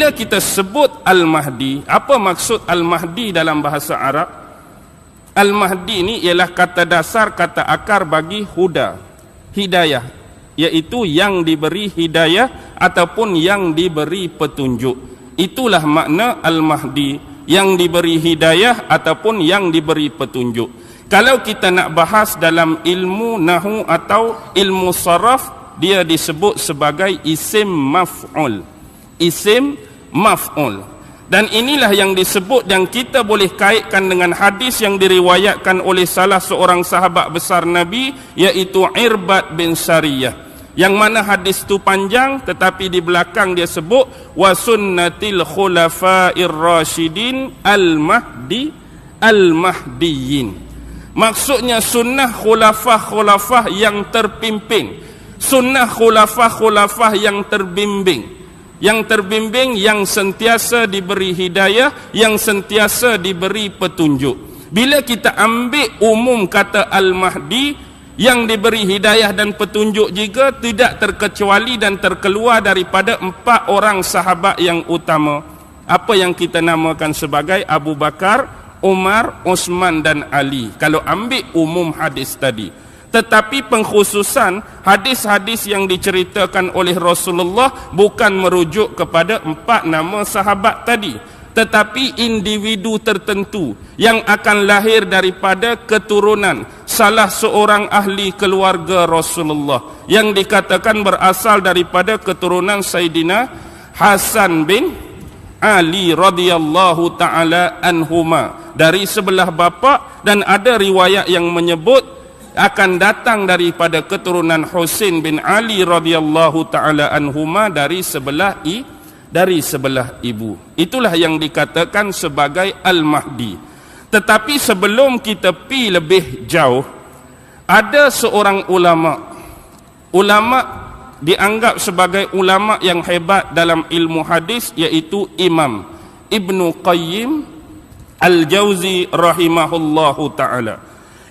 Bila kita sebut Al-Mahdi, apa maksud Al-Mahdi dalam bahasa Arab? Al-Mahdi ini ialah kata dasar, kata akar bagi huda, hidayah, iaitu yang diberi hidayah ataupun yang diberi petunjuk. Itulah makna Al-Mahdi, yang diberi hidayah ataupun yang diberi petunjuk. Kalau kita nak bahas dalam ilmu nahu atau ilmu saraf, dia disebut sebagai isim maf'ul. Isim maf'ul. Dan inilah yang disebut, yang kita boleh kaitkan dengan hadis yang diriwayatkan oleh salah seorang sahabat besar Nabi, iaitu Irbad bin Sariyah, yang mana hadis itu panjang, tetapi di belakang dia sebut wa sunnatil khulafa'ir rasyidin al-mahdiyyin. Maksudnya sunnah khulafah yang terpimpin, sunnah khulafah yang terbimbing. Yang terbimbing, yang sentiasa diberi hidayah, yang sentiasa diberi petunjuk. Bila kita ambil umum kata Al-Mahdi, yang diberi hidayah dan petunjuk juga tidak terkecuali dan terkeluar daripada 4 orang sahabat yang utama. Apa yang kita namakan sebagai Abu Bakar, Umar, Osman dan Ali. Kalau ambil umum hadis tadi. Tetapi pengkhususan hadis-hadis yang diceritakan oleh Rasulullah bukan merujuk kepada 4 nama sahabat tadi, tetapi individu tertentu yang akan lahir daripada keturunan salah seorang ahli keluarga Rasulullah, yang dikatakan berasal daripada keturunan Sayyidina Hasan bin Ali radhiyallahu ta'ala anhuma, dari sebelah bapa, dan ada riwayat yang menyebut akan datang daripada keturunan Husain bin Ali radhiyallahu taala anhuma dari sebelah ibu. Itulah yang dikatakan sebagai Al-Mahdi. Tetapi sebelum kita pi lebih jauh, ada seorang ulama dianggap sebagai ulama yang hebat dalam ilmu hadis, iaitu Imam Ibnu Qayyim Al-Jauzi rahimahullahu taala.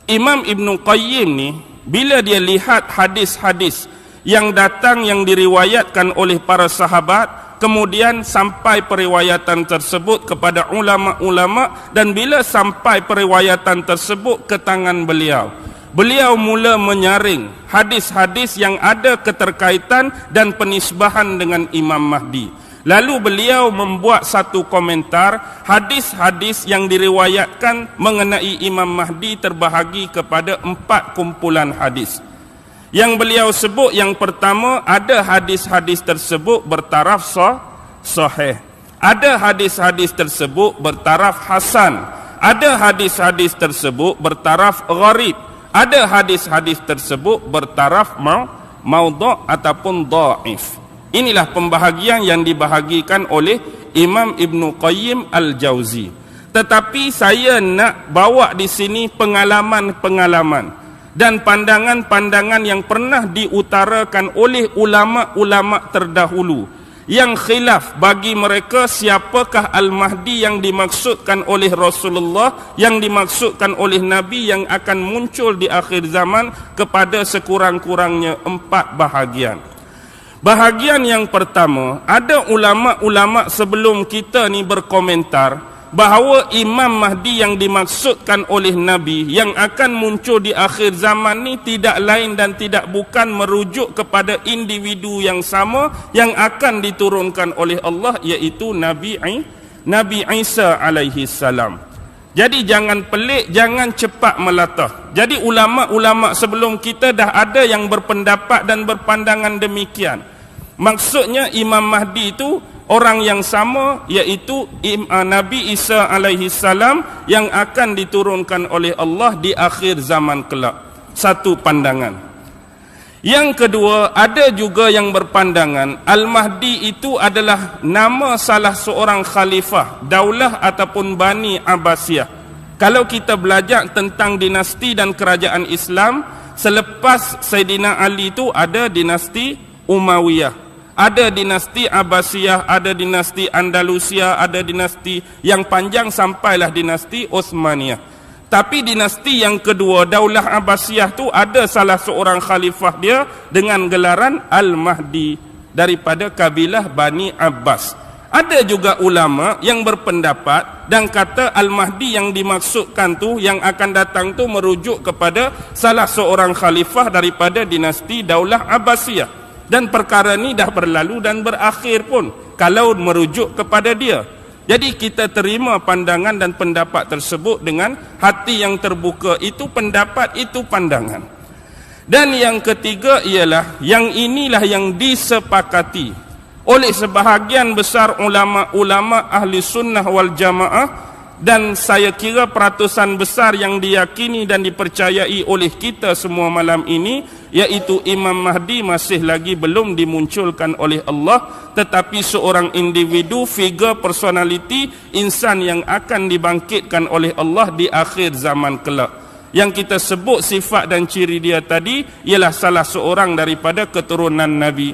Imam Ibnu Qayyim ni, bila dia lihat hadis-hadis yang datang, yang diriwayatkan oleh para sahabat, kemudian sampai periwayatan tersebut kepada ulama-ulama, dan bila sampai periwayatan tersebut ke tangan beliau, beliau mula menyaring hadis-hadis yang ada keterkaitan dan penisbahan dengan Imam Mahdi. Lalu beliau membuat satu komentar. Hadis-hadis yang diriwayatkan mengenai Imam Mahdi terbahagi kepada 4 kumpulan hadis. Yang beliau sebut, yang pertama, ada hadis-hadis tersebut bertaraf sahih, ada hadis-hadis tersebut bertaraf hasan, ada hadis-hadis tersebut bertaraf gharib, ada hadis-hadis tersebut bertaraf maudhu' ataupun dhaif. Inilah pembahagian yang dibahagikan oleh Imam Ibnu Qayyim Al-Jauzi. Tetapi saya nak bawa di sini pengalaman-pengalaman dan pandangan-pandangan yang pernah diutarakan oleh ulama-ulama terdahulu, yang khilaf bagi mereka siapakah Al-Mahdi yang dimaksudkan oleh Rasulullah, yang dimaksudkan oleh Nabi, yang akan muncul di akhir zaman, kepada sekurang-kurangnya 4 bahagian. Bahagian yang pertama, ada ulama-ulama sebelum kita ni berkomentar bahawa Imam Mahdi yang dimaksudkan oleh Nabi yang akan muncul di akhir zaman ni tidak lain dan tidak bukan merujuk kepada individu yang sama yang akan diturunkan oleh Allah, iaitu Nabi Isa alaihi salam. Jadi jangan pelik, jangan cepat melatah. Jadi ulama-ulama sebelum kita dah ada yang berpendapat dan berpandangan demikian. Maksudnya Imam Mahdi itu orang yang sama, iaitu Nabi Isa alaihi salam yang akan diturunkan oleh Allah di akhir zaman kelak. Satu pandangan. Yang kedua, ada juga yang berpandangan Al-Mahdi itu adalah nama salah seorang khalifah daulah ataupun Bani Abbasiyah. Kalau kita belajar tentang dinasti dan kerajaan Islam, selepas Sayyidina Ali itu ada dinasti Umayyah, ada dinasti Abbasiyah, ada dinasti Andalusia, ada dinasti yang panjang sampailah dinasti Utsmaniyah. Tapi dinasti yang kedua, Daulah Abbasiyah tu, ada salah seorang khalifah dia dengan gelaran Al-Mahdi daripada kabilah Bani Abbas. Ada juga ulama yang berpendapat dan kata Al-Mahdi yang dimaksudkan tu, yang akan datang tu merujuk kepada salah seorang khalifah daripada dinasti Daulah Abbasiyah. Dan perkara ni dah berlalu dan berakhir pun kalau merujuk kepada dia. Jadi kita terima pandangan dan pendapat tersebut dengan hati yang terbuka. Itu pendapat, itu pandangan. Dan yang ketiga ialah, yang inilah yang disepakati oleh sebahagian besar ulama-ulama ahli sunnah wal jamaah, dan saya kira peratusan besar yang diyakini dan dipercayai oleh kita semua malam ini, iaitu Imam Mahdi masih lagi belum dimunculkan oleh Allah, tetapi seorang individu, figure, personality, insan yang akan dibangkitkan oleh Allah di akhir zaman kelak. Yang kita sebut sifat dan ciri dia tadi ialah salah seorang daripada keturunan Nabi,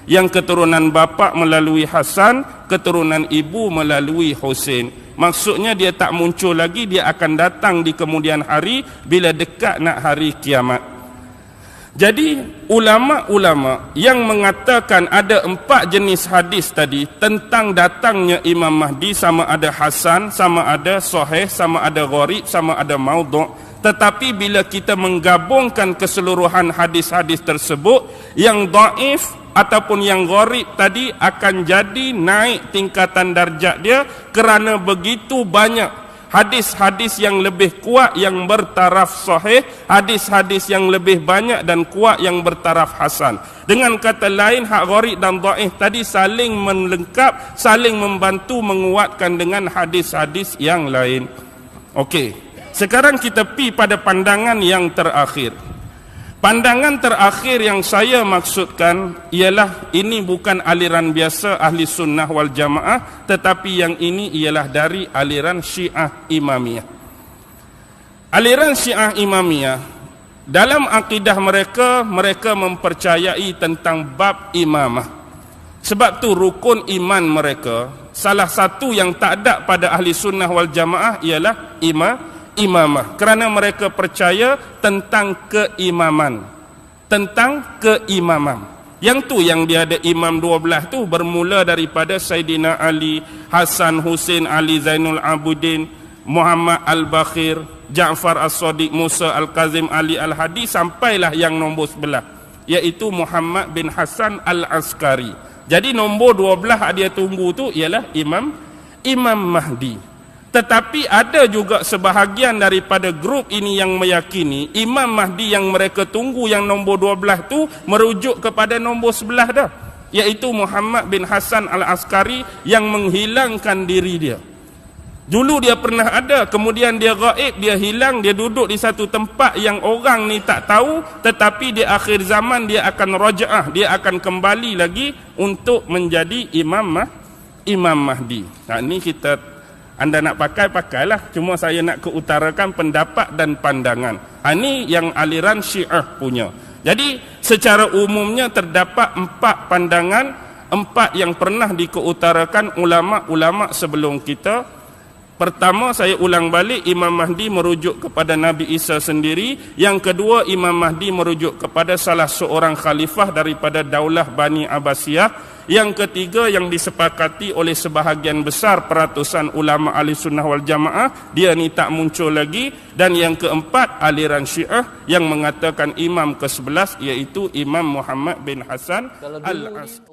yang keturunan bapa melalui Hasan, keturunan ibu melalui Husain. Maksudnya dia tak muncul lagi, dia akan datang di kemudian hari bila dekat nak hari kiamat. Jadi ulama-ulama yang mengatakan ada 4 jenis hadis tadi tentang datangnya Imam Mahdi, sama ada Hasan, sama ada Sahih, sama ada Gharib, sama ada Maudhu'. Tetapi bila kita menggabungkan keseluruhan hadis-hadis tersebut, yang dhaif ataupun yang gharib tadi akan jadi naik tingkatan darjat dia, kerana begitu banyak hadis-hadis yang lebih kuat yang bertaraf sahih, hadis-hadis yang lebih banyak dan kuat yang bertaraf hasan. Dengan kata lain, hak gharib dan dhaif tadi saling melengkap, saling membantu menguatkan dengan hadis-hadis yang lain. Okey. Sekarang kita pi pada pandangan yang terakhir. Pandangan terakhir yang saya maksudkan ialah ini bukan aliran biasa ahli sunnah wal jamaah, tetapi yang ini ialah dari aliran Syiah Imamiyah. Aliran Syiah Imamiyah, dalam akidah mereka, mereka mempercayai tentang bab imamah. Sebab tu rukun iman mereka, salah satu yang tak ada pada ahli sunnah wal jamaah ialah imamah, kerana mereka percaya tentang keimaman. Yang tu yang dia ada imam 12 tu bermula daripada Sayyidina Ali, Hasan, Husain, Ali Zainul Abidin, Muhammad Al-Bakhir, Ja'far As-Sadiq, Musa Al-Kazim, Ali Al-Hadi, sampailah yang nombor 11, iaitu Muhammad bin Hasan Al-Askari. Jadi nombor 12 dia tunggu tu ialah Imam Mahdi. Tetapi ada juga sebahagian daripada grup ini yang meyakini Imam Mahdi yang mereka tunggu yang nombor 12 tu merujuk kepada nombor 11 dah, iaitu Muhammad bin Hasan Al-Askari yang menghilangkan diri dia. Dulu dia pernah ada, kemudian dia gaib, dia hilang, dia duduk di satu tempat yang orang ni tak tahu, tetapi di akhir zaman dia akan raja'ah, dia akan kembali lagi untuk menjadi Imam Mahdi. Nah, ni anda nak pakailah, cuma saya nak keutarakan pendapat dan pandangan. Ini yang aliran Syiah punya. Jadi secara umumnya terdapat 4 pandangan, 4 yang pernah dikeutarakan ulama-ulama sebelum kita. Pertama, saya ulang balik, Imam Mahdi merujuk kepada Nabi Isa sendiri. Yang kedua, Imam Mahdi merujuk kepada salah seorang khalifah daripada Daulah Bani Abbasiyah. Yang ketiga, yang disepakati oleh sebahagian besar peratusan ulama ahli sunnah wal jamaah, dia ni tak muncul lagi. Dan yang keempat, aliran Syiah yang mengatakan imam ke-11, iaitu Imam Muhammad bin Hasan Al-Askari.